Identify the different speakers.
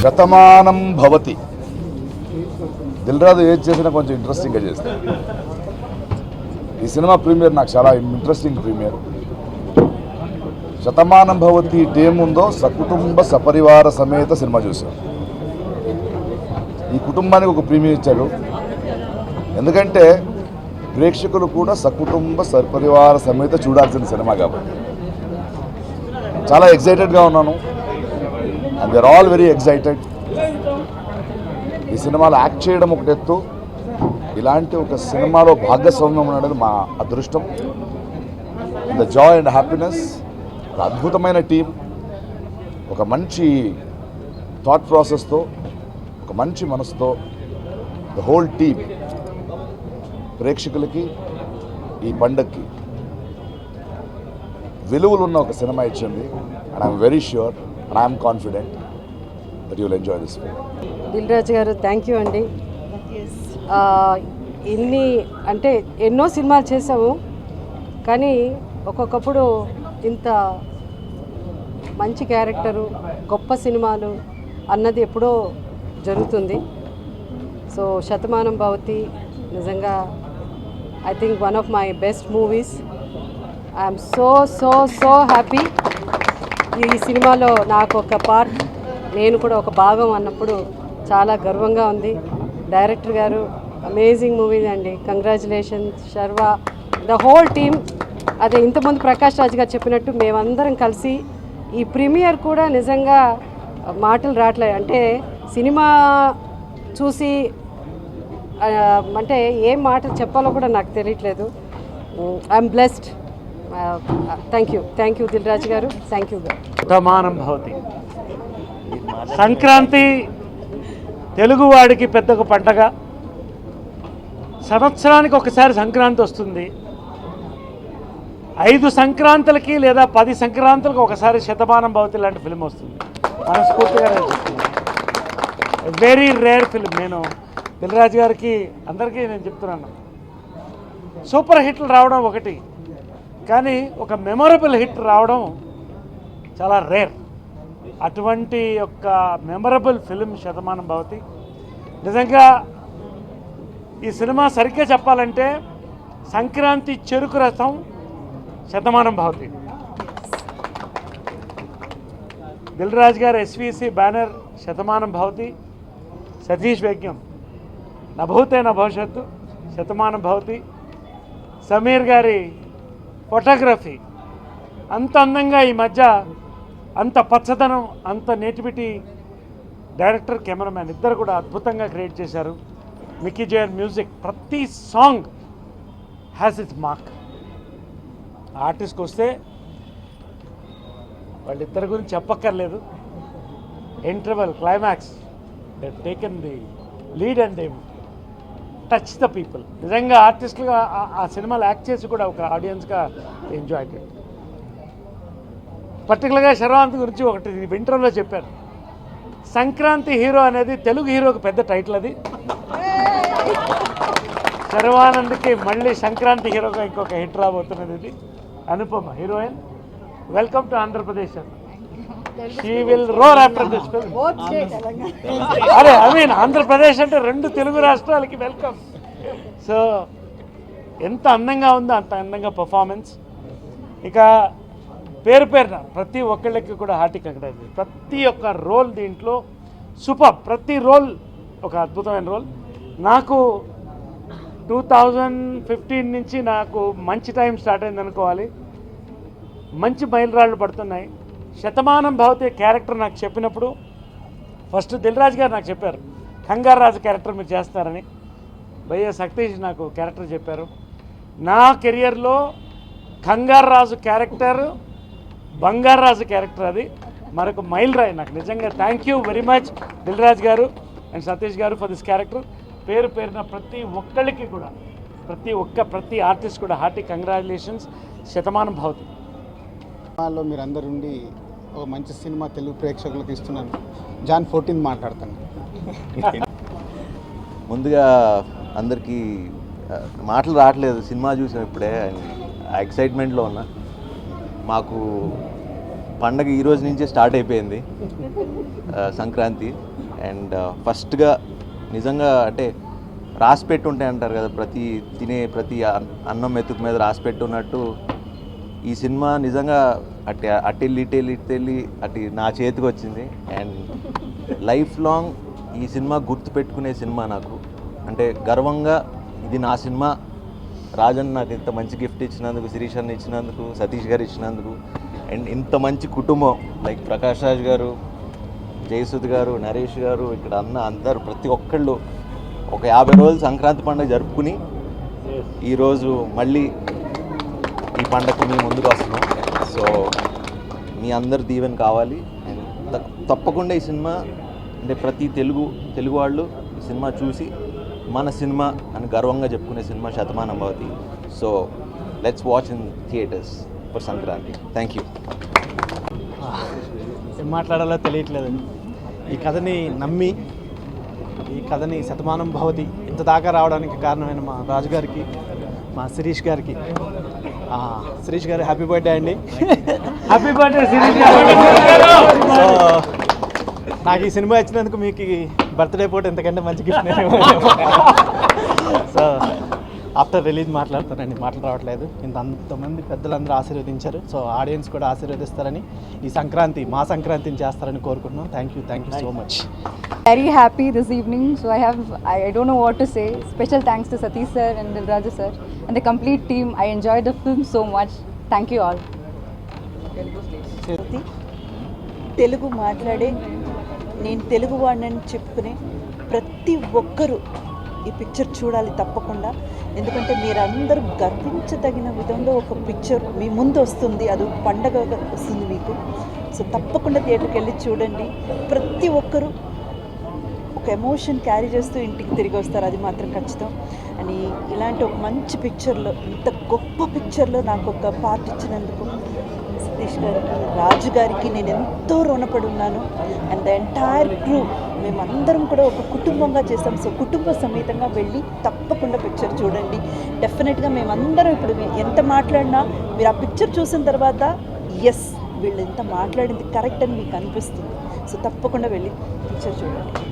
Speaker 1: శతమానం భవతి. దిల్రాజు ఏది చేసినా కొంచెం ఇంట్రెస్టింగ్గా చేస్తాడు. ఈ సినిమా ప్రీమియర్ నాకు చాలా ఇంట్రెస్టింగ్ ప్రీమియర్. శతమానం భవతి ఏముందో సకుటుంబ సపరివార సమేత సినిమా చూశాను. ఈ కుటుంబానికి ఒక ప్రీమియర్ ఇచ్చాడు. ఎందుకంటే ప్రేక్షకులు కూడా సకుటుంబ సపరివార సమేత చూడాల్సిన సినిమా కాబట్టి చాలా ఎక్సైటెడ్గా ఉన్నాను. And they are all very excited. ఈ సినిమాలో యాక్ట్ చేయడం ఒక ఎత్తు, ఇలాంటి ఒక సినిమాలో భాగస్వామ్యం ఉండడం మా అదృష్టం. The Joy and happiness. ఒక అద్భుతమైన టీం, ఒక మంచి థాట్ ప్రాసెస్తో, ఒక మంచి మనసుతో ద హోల్ టీమ్ ప్రేక్షకులకి ఈ పండగకి విలువలున్న ఒక సినిమా ఇచ్చింది. And I'm very sure and I'm confident that you will enjoy this film.
Speaker 2: Dil Raju గారు థ్యాంక్ యూ అండి. ఎన్నో సినిమాలు చేసాము, కానీ ఒక్కొక్కప్పుడు ఇంత మంచి క్యారెక్టరు, గొప్ప సినిమాలు అన్నది ఎప్పుడో జరుగుతుంది. సో శతమానం భవతి నిజంగా I think one of my best movies. I'm so so so happy. ఈ సినిమాలో నాకు ఒక పార్ట్, నేను కూడా ఒక భాగం అన్నప్పుడు చాలా గర్వంగా ఉంది. డైరెక్టర్ గారు అమేజింగ్ మూవీ అండి. Congratulations Sharwa, the whole team. అదే ఇంతకుముందు ప్రకాష్ రాజ్ గారు చెప్పినట్టు మేమందరం కలిసి ఈ ప్రీమియర్ కూడా నిజంగా మాటలు రావట్లేదు. అంటే సినిమా చూసి అంటే ఏం మాటలు చెప్పాలో కూడా నాకు తెలియట్లేదు. I'm blessed. Thank you Dil Raju గారు. Thank you.
Speaker 3: శతమానం భవతి. సంక్రాంతి తెలుగువాడికి పెద్ద పండగ. సంవత్సరానికి ఒకసారి సంక్రాంతి వస్తుంది. 5 సంక్రాంతులకి లేదా 10 సంక్రాంతులకు ఒకసారి శతమానం భవతి లాంటి ఫిల్మ్ వస్తుంది. మనస్ఫూర్తిగా నేను చెప్తున్నాను, వెరీ రేర్ ఫిల్మ్. నేను దిల్రాజు గారికి అందరికీ నేను చెప్తున్నాను, సూపర్ హిట్లు రావడం ఒకటి, కానీ ఒక మెమొరబుల్ హిట్ రావడం చాలా రేర్. అటువంటి ఒక మెమొరబుల్ ఫిల్మ్ శతమానం భవతి. నిజంగా ఈ సినిమా సరిగ్గా చెప్పాలంటే సంక్రాంతి చెరుకు రసం శతమానం భవతి. దిల్రాజు గారు ఎస్విసి బ్యానర్ శతమానం భవతి. సతీష్ వేగ్యం నభూతే నా భవిష్యత్తు శతమానం భవతి. సమీర్ గారి ఫోటోగ్రఫీ అంత అందంగా, ఈ మధ్య అంత పచ్చదనం, అంత నేటివిటీ. డైరెక్టర్, కెమెరామ్యాన్ ఇద్దరు కూడా అద్భుతంగా క్రియేట్ చేశారు. మిక్కీ జయర్ మ్యూజిక్. ప్రతి సాంగ్ హ్యాస్ ఇట్స్ మార్క్. ఆర్టిస్ట్కి వస్తే వాళ్ళిద్దరి గురించి చెప్పక్కర్లేదు. Interval, climax, they taken the lead and they touch the people. నిజంగా ఆర్టిస్టులుగా ఆ సినిమాలో యాక్ట్ చేసి కూడా ఒక ఆడియన్స్గా ఎంజాయ్ చేయండి. పర్టికులర్గా శర్వానంద్ గురించి ఒకటి వింటర్లో చెప్పారు. సంక్రాంతి హీరో అనేది తెలుగు హీరోకి పెద్ద టైటిల్. అది శర్వానంద్కి మళ్ళీ సంక్రాంతి హీరోగా ఇంకొక హిట్ రాబోతున్నది. ఇది Anupama heroine. Welcome to Andhra Pradesh. She will rule after this film. అదే ఐ మీన్ ఆంధ్రప్రదేశ్ అంటే 2 తెలుగు రాష్ట్రాలకి వెల్కమ్. సో ఎంత అందంగా ఉందో అంత అందంగా పర్ఫార్మెన్స్. ఇక పేరు పేరున ప్రతి ఒక్కళ్ళకి కూడా హార్టీ కంగ్రాచులేషన్. ప్రతి ఒక్క రోల్ దీంట్లో సూపర్. ప్రతి రోల్ ఒక అద్భుతమైన రోల్. నాకు 2015 నుంచి నాకు మంచి టైం స్టార్ట్ అయింది అనుకోవాలి. మంచి మైలురాళ్ళు పడుతున్నాయి. శతమానం భవతి క్యారెక్టర్ నాకు చెప్పినప్పుడు ఫస్ట్ దిల్రాజు గారు నాకు చెప్పారు, కంగారు రాజు క్యారెక్టర్ మీరు చేస్తారని. భయ్య సతీష్ నాకు క్యారెక్టర్ చెప్పారు. నా కెరియర్లో కంగారు రాజు క్యారెక్టర్, బంగారు రాజు క్యారెక్టర్, అది మరొక మైలురాయి నాకు. నిజంగా thank you very much Dil Raju గారు అండ్ సతీష్ గారు ఫర్ దిస్ క్యారెక్టర్. పేరు పేరున ప్రతి ఒక్కళ్ళకి కూడా, ప్రతి ఆర్టిస్ట్ కూడా హార్టీ కంగ్రాచులేషన్స్. శతమానం భవతి
Speaker 4: సినిమాలో మీరు అందరు ఉండి ఒక మంచి సినిమా తెలుగు ప్రేక్షకులకు ఇస్తున్నాను. జాన్ 14 మాట్లాడతాను.
Speaker 5: ముందుగా అందరికీ మాటలు రావట్లేదు, సినిమా చూసాం ఇప్పుడే, ఎక్సైట్మెంట్లో ఉన్నా. మాకు పండగ ఈ రోజు నుంచే స్టార్ట్ అయిపోయింది, సంక్రాంతి. అండ్ ఫస్ట్గా నిజంగా అంటే రాసి పెట్టి ఉంటాయి అంటారు కదా, ప్రతి అన్నం మెతుకు మీద రాసి పెట్టి ఉన్నట్టు ఈ సినిమా నిజంగా అట్టెళ్ళి నా చేతికి వచ్చింది. అండ్ లైఫ్ లాంగ్ ఈ సినిమా గుర్తుపెట్టుకునే సినిమా నాకు. అంటే గర్వంగా ఇది నా సినిమా, రాజన్ నాకు ఇంత మంచి గిఫ్ట్ ఇచ్చినందుకు, శిరీష్ అన్న ఇచ్చినందుకు, సతీష్ గారు ఇచ్చినందుకు, అండ్ ఇంత మంచి కుటుంబం లైక్ ప్రకాష్ రాజ్ గారు, జయసుద్ గారు, నరేష్ గారు, ఇక్కడ అందరు ప్రతి ఒక్కళ్ళు ఒక 50 రోజులు సంక్రాంతి పండుగ జరుపుకుని ఈరోజు మళ్ళీ ఈ పండగకు మీ ముందుకు వస్తున్నాం. సో మీ అందరు దీవెన కావాలి. అండ్ తప్పకుండా ఈ సినిమా అంటే ప్రతి తెలుగు వాళ్ళు ఈ సినిమా చూసి మన సినిమా అని గర్వంగా చెప్పుకునే cinema Shatamanam Bhavati. So let's watch in theatres for Sankranti. Thank you.
Speaker 6: ఏం మాట్లాడాలో తెలియట్లేదు. ఈ కథని నమ్మి ఈ కథని శతమానం భవతి ఇంత దాకా రావడానికి కారణమైన మా రాజు గారికి, మా శిరీష్ గారికి, శిరీష్ గారు హ్యాపీ బర్త్డే అండి.
Speaker 3: Happy birthday Shirish.
Speaker 6: సో నాకు ఈ సినిమా ఇచ్చినందుకు మీకు బర్త్డే పూట ఎంతకంటే మంచి గిఫ్ట్. సో ఆఫ్టర్ రిలీజ్ మాట్లాడతానండి, మాటలు రావట్లేదు. అంతమంది పెద్దలందరూ ఆశీర్వదించారు. సో ఆడియన్స్ కూడా ఆశీర్వదిస్తారని, ఈ సంక్రాంతి మా సంక్రాంతిని చేస్తారని కోరుకుంటున్నాం. Thank you so much.
Speaker 7: Very happy this evening. So I don't know what to say. Special thanks to Satish sir and Dilraju sir and the complete team. I enjoyed the film so much. Thank you all.
Speaker 8: Telugu మాట్లాడే, నేను తెలుగు వాడిని చెప్పుకునే ప్రతి ఒక్కరూ ఈ picture చూడాలి తప్పకుండా. ఎందుకంటే మీరందరూ గర్వించదగిన విధంలో ఒక పిక్చర్ మీ ముందు వస్తుంది, అది పండగ వస్తుంది మీకు. సో తప్పకుండా థియేటర్కి వెళ్ళి చూడండి. ప్రతి ఒక్కరూ ఒక ఎమోషన్ క్యారీ చేస్తూ ఇంటికి తిరిగి వస్తారు, అది మాత్రం ఖచ్చితం. అని ఇలాంటి ఒక మంచి పిక్చర్లో, ఇంత గొప్ప పిక్చర్లో నాకు ఒక పార్ట్ ఇచ్చినందుకు సతీష్ గారికి, రాజు గారికి నేను ఎంతో రుణపడి ఉన్నాను. అండ్ ద ఎంటైర్ క్రూ, మేమందరం కూడా ఒక కుటుంబంగా చేస్తాం. సో కుటుంబ సమేతంగా వెళ్ళి తప్పకుండా పిక్చర్ చూడండి. డెఫినెట్గా మేమందరం ఇప్పుడు ఎంత మాట్లాడినా మీరు ఆ పిక్చర్ చూసిన తర్వాత ఎస్ వీళ్ళు ఎంత మాట్లాడింది కరెక్ట్ అని మీకు అనిపిస్తుంది. సో తప్పకుండా వెళ్ళి పిక్చర్ చూడండి.